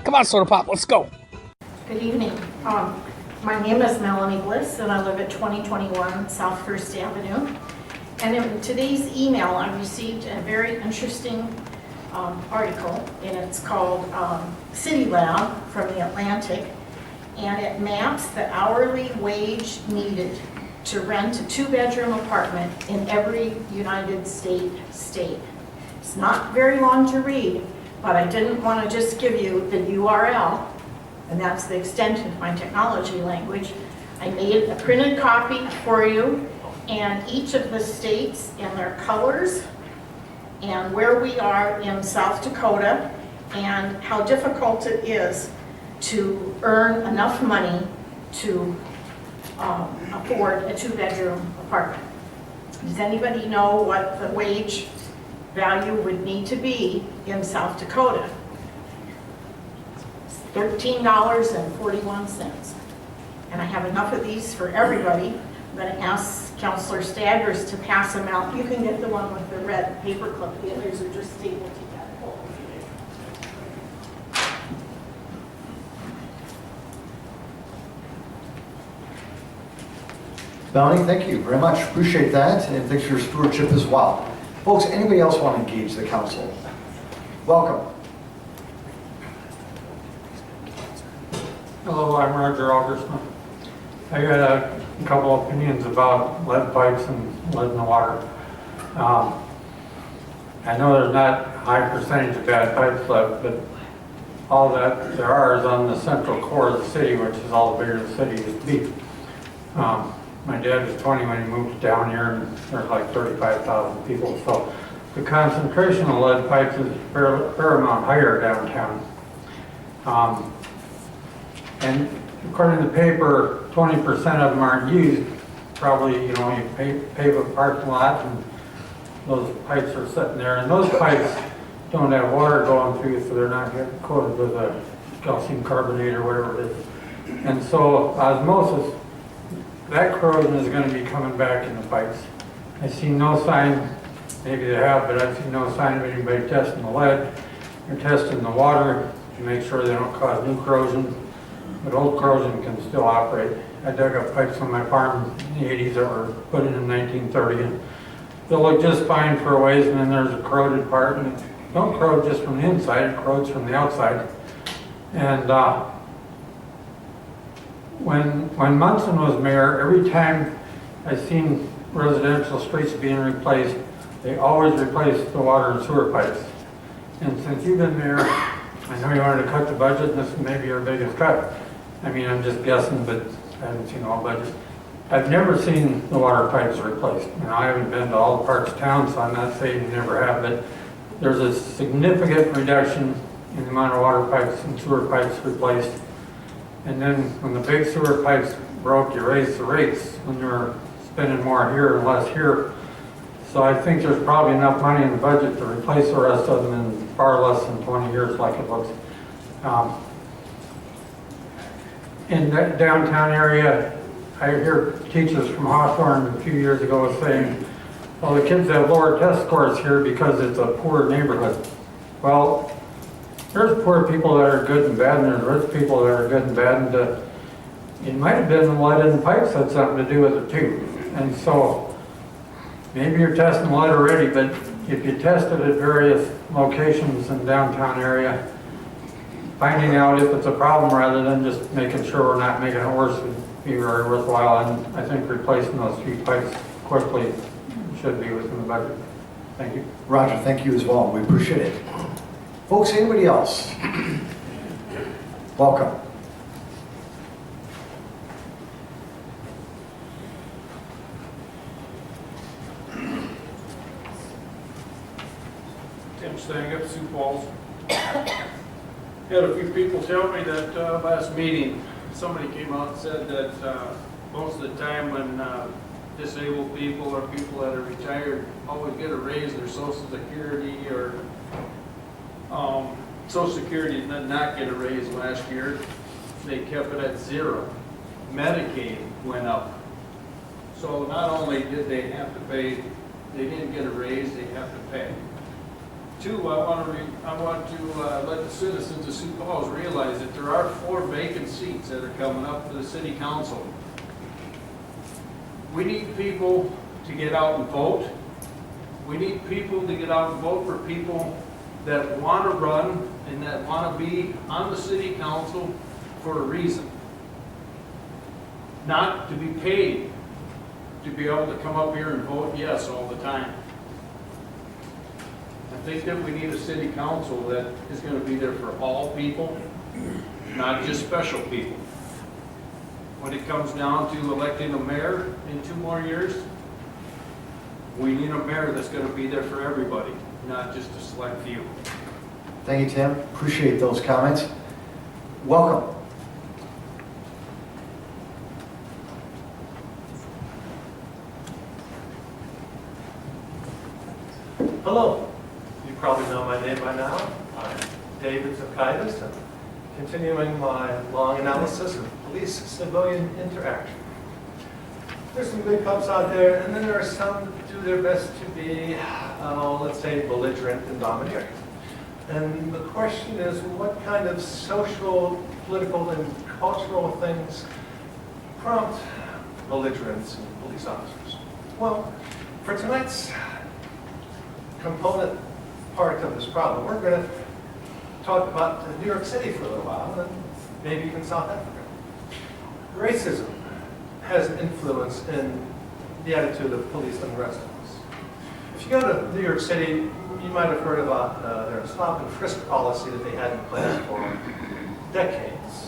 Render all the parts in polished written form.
Come on, Soda Pop, let's go. Good evening. My name is Melanie Bliss, and I live at 2021 South First Avenue. And in today's email, I received a very interesting article, and it's called City Lab from the Atlantic, and it maps the hourly wage needed to rent a 2-bedroom apartment in every United States state. It's not very long to read, but I didn't want to just give you the URL, and that's the extent of my technology language. I made a printed copy for you, and each of the states and their colors, and where we are in South Dakota, and how difficult it is to earn enough money to afford a 2-bedroom apartment. Does anybody know what the wage value would need to be in South Dakota? It's $13.41. And I have enough of these for everybody. I'm going to ask Councilor Staggers to pass them out. You can get the one with the red paper clip. The others are just stapled together. Melanie, thank you very much. Appreciate that, and thanks for your stewardship as well. Folks, anybody else want to engage the council? Welcome. Hello, I'm Roger Elgersma. I got a couple opinions about lead pipes and lead in the water. I know there's not a high percentage of bad pipes left, but all that there are is on the central core of the city, which is all the bigger the city used to be. My dad was 20 when he moved down here, and there's like 35,000 people, so the concentration of lead pipes is a fair amount higher downtown. And according to the paper, 20% of them aren't used. Probably, you pave a parking lot and those pipes are sitting there. And those pipes don't have water going through, so they're not getting coated with a calcium carbonate or whatever it is. And so osmosis, that corrosion is going to be coming back in the pipes. I see no sign, maybe they have, but I've seen no sign of anybody testing the lead. They're testing the water to make sure they don't cause new corrosion. But old corrosion can still operate. I dug up pipes on my farm in the 80s that were put in 1930, and they'll look just fine for a ways, and then there's a corroded part, and it don't corrode just from the inside, it corrodes from the outside. And when Munson was mayor, every time I seen residential streets being replaced, they always replaced the water and sewer pipes. And since you've been mayor, I know you wanted to cut the budget, and this may be our biggest cut. I mean, I'm just guessing, but I haven't seen all budget. I've never seen the water pipes replaced. I haven't been to all the parts of town, so I'm not saying you never have, but there's a significant reduction in the amount of water pipes and sewer pipes replaced. And then when the big sewer pipes broke, you raised the rates when you were spending more here and less here. So I think there's probably enough money in the budget to replace the rest of them in far less than 20 years like it looks. In that downtown area, I hear teachers from Hawthorne a few years ago saying, well, the kids have lower test scores here because it's a poor neighborhood. Well, there's poor people that are good and bad, and there's rich people that are good and bad, and it might have been the lead in the pipes had something to do with it too. And so maybe you're testing lead already, but if you test it at various locations in the downtown area, finding out if it's a problem rather than just making sure we're not making it worse would be very worthwhile. And I think replacing those few pipes quickly should be within the budget. Thank you. Roger, thank you as well. We appreciate it. Folks, anybody else? Welcome. Stanga, Sioux Falls. Had a few people tell me that last meeting, somebody came out and said that most of the time when disabled people or people that are retired always get a raise in their Social Security, or Social Security did not get a raise last year. They kept it at 0. Medicaid went up. So not only did they have to pay, they didn't get a raise, they have to pay. Two, I want to let the citizens of Sioux Falls realize that there are 4 vacant seats that are coming up for the city council. We need people to get out and vote. We need people to get out and vote for people that want to run and that want to be on the city council for a reason. Not to be paid to be able to come up here and vote yes all the time. I think that we need a city council that is going to be there for all people, not just special people. When it comes down to electing a mayor in 2 more years, we need a mayor that's going to be there for everybody, not just a select few. Thank you, Tim. Appreciate those comments. Welcome. Hello. You probably know my name by now. I'm David Zokaites, and continuing my long analysis of police-civilian interaction. There's some good cops out there, and then there are some that do their best to be, let's say, belligerent and domineering. And the question is, what kind of social, political, and cultural things prompt belligerence in police officers? Well, for tonight's component part of this problem, we're going to talk about New York City for a little while, and maybe even South Africa. Racism has an influence in the attitude of police and the rest of us. If you go to New York City, you might have heard about their stop and frisk policy that they had in place for decades.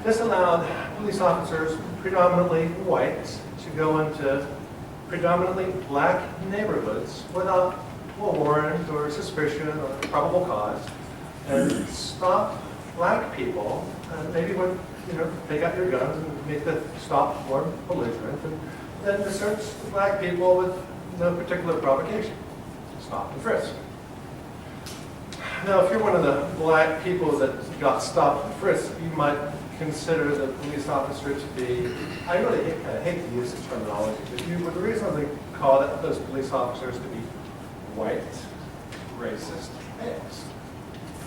This allowed police officers, predominantly white, to go into predominantly black neighborhoods without a warrant or suspicion or probable cause, and stop black people, and maybe when take out your guns and make the stop more belligerent, and then to search the black people with no particular provocation. Stop and frisk. Now, if you're one of the black people that got stopped and frisked, you might consider the police officer to be, I really hate to use this terminology, but the reason they call those police officers to be white, racist males.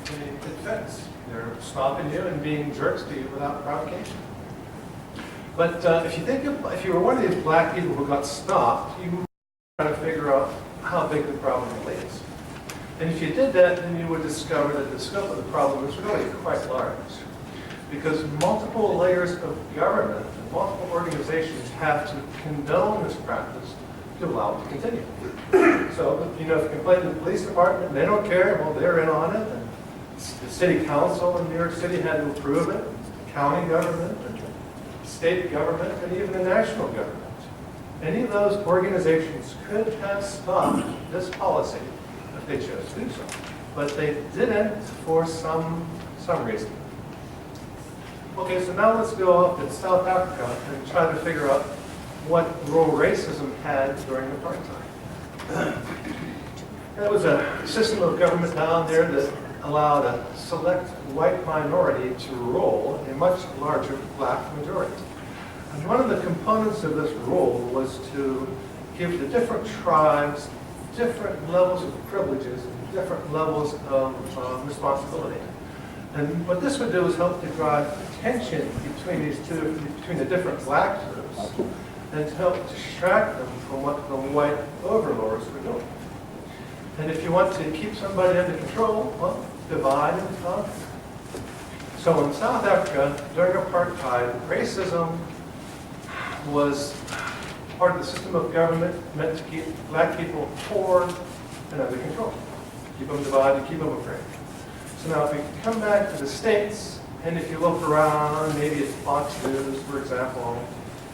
It fits. They're stopping you and being jerks to you without provocation. But if you were one of these black people who got stopped, you might try to figure out how big the problem really is. And if you did that, then you would discover that the scope of the problem is really quite large. Because multiple layers of government and multiple organizations have to condone this practice to allow it to continue. So, if you complain to the police department, they don't care, well, they're in on it. And the city council in New York City had to approve it, the county government, and the state government, and even the national government. Any of those organizations could have stopped this policy if they chose to do so. But they didn't for some reason. Okay, so now let's go up to South Africa and try to figure out what role racism had during apartheid. There was a system of government down there that allowed a select white minority to rule a much larger black majority. And one of the components of this rule was to give the different tribes different levels of privileges and different levels of responsibility. And what this would do is help to drive tension between the different black groups, and to help distract them from what the white overlords were doing. And if you want to keep somebody under control, well, divide and conquer. So in South Africa, during apartheid, racism was part of the system of government meant to keep black people poor and under control. Keep them divided, keep them afraid. So now if we come back to the States, and if you look around, maybe it's Fox News, for example,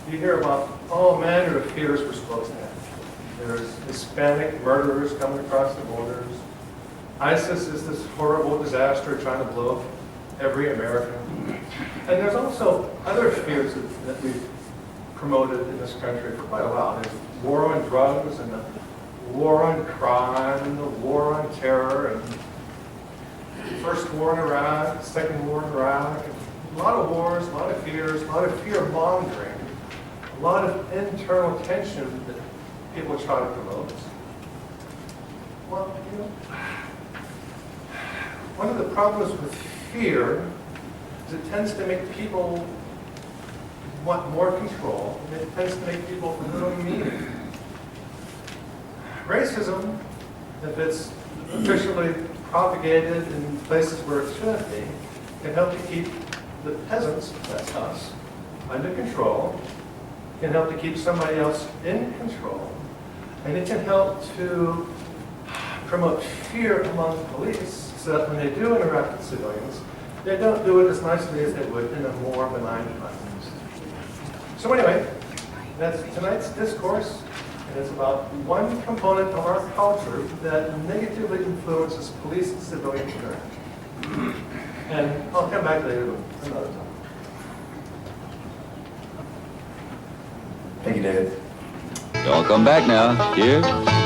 you hear about all manner of fears we're supposed to have. There's Hispanic murderers coming across the borders. ISIS is this horrible disaster trying to blow up every American. And there's also other fears that we've promoted in this country for quite a while. There's war on drugs, and the war on crime, and the war on terror, and the first war in Iraq, second war in Iraq, and a lot of wars, a lot of fears, a lot of fear-mongering, a lot of internal tension that people try to promote. Well, one of the problems with fear is it tends to make people want more control, and it tends to make people a little mean. Racism, if it's officially propagated in places where it should be, can help to keep the peasants, that's us, under control, can help to keep somebody else in control, and it can help to promote fear among police so that when they do interact with civilians, they don't do it as nicely as they would in a more benign context. So anyway, that's tonight's discourse, and it's about one component of our culture that negatively influences police-civilian interaction. And I'll come back later with another time. Thank you, David. Y'all come back now. Cheers.